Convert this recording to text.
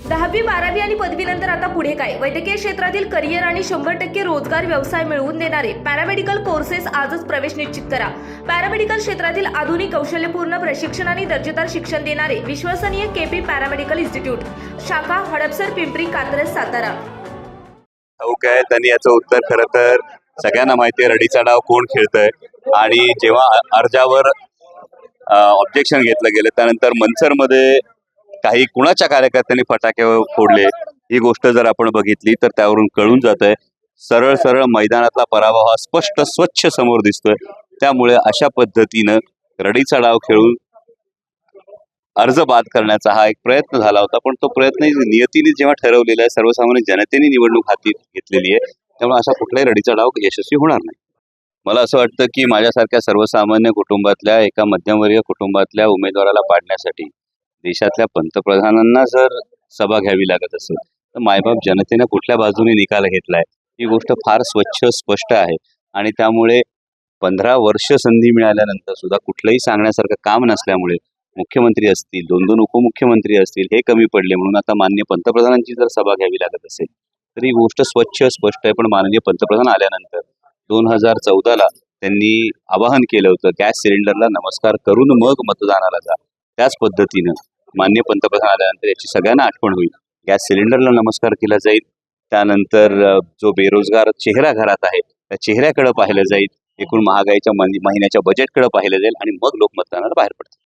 10वी 12वी आणि पदवीनंतर आता पुढे काय? वैद्यकीय क्षेत्रातील करिअर आणि 100% रोजगार व्यवसाय मिळवून देणारे पॅरामेडिकल कोर्सेस आजच प्रवेश निश्चित करा. पॅरामेडिकल क्षेत्रातील आधुनिक कौशल्यपूर्ण प्रशिक्षण आणि दर्जेदार शिक्षण देणारे विश्वसनीय केपी पॅरामेडिकल इन्स्टिट्यूट, शाखा हडपसर, पिंपरी, कात्रज, सातारा. काय त्यांनी याचं उत्तर खरं तर सगळ्यांना माहिती आहे रडीचा डाव कोण खेळतंय. आणि जेव्हा अर्जावर ऑब्जेक्शन घेतलं गेलं त्यानंतर मनसरमध्ये काही कुणाच्या कार्यकर्त्यांनी फटाके फोडले, ही गोष्ट जर आपण बघितली तर त्यावरून कळून जात आहे सरळ सरळ मैदानातला पराभव हा स्पष्ट स्वच्छ समोर दिसतोय. त्यामुळे अशा पद्धतीनं रडीचा डाव खेळून अर्ज बाद करण्याचा हा एक प्रयत्न झाला होता, पण तो प्रयत्न नियतीने जेव्हा ठरवलेला आहे, सर्वसामान्य जनतेने निवडणूक हाती घेतलेली आहे, त्यामुळे असा कुठलाही रडीचा डाव यशस्वी होणार नाही. मला असं वाटतं की माझ्यासारख्या सर्वसामान्य कुटुंबातल्या एका मध्यमवर्गीय कुटुंबातल्या उमेदवाराला पाडण्यासाठी देशातल्या पंतप्रधानांना जर सभा घ्यावी लागत असेल तर मायबाप जनतेने कुठल्या बाजूने निकाल घेतलाय ही गोष्ट फार स्वच्छ स्पष्ट आहे. आणि त्यामुळे 15 वर्ष संधी मिळाल्यानंतर सुद्धा कुठलंही सांगण्यासारखं काम नसल्यामुळे मुख्यमंत्री असतील, 2-2 उपमुख्यमंत्री असतील, हे कमी पडले म्हणून आता माननीय पंतप्रधानांची जर सभा घ्यावी लागत असेल तर ही गोष्ट स्वच्छ स्पष्ट आहे. पण माननीय पंतप्रधान आल्यानंतर 2014ला त्यांनी आवाहन केलं होतं गॅस सिलेंडरला नमस्कार करून मग मतदानाला जा. त्याच पद्धतीनं माननीय पंतप्रधान आल्यानंतर याची सगळ्यांना आठवण होईल. गॅस सिलेंडरला नमस्कार केला जाईल, त्यानंतर जो बेरोजगार चेहरा घरात आहे त्या चेहऱ्याकडे पाहिलं जाईल, एकूण महागाईच्या महिन्याच्या बजेटकडे पाहिलं जाईल आणि मग लोक मतदानाला बाहेर पडतील.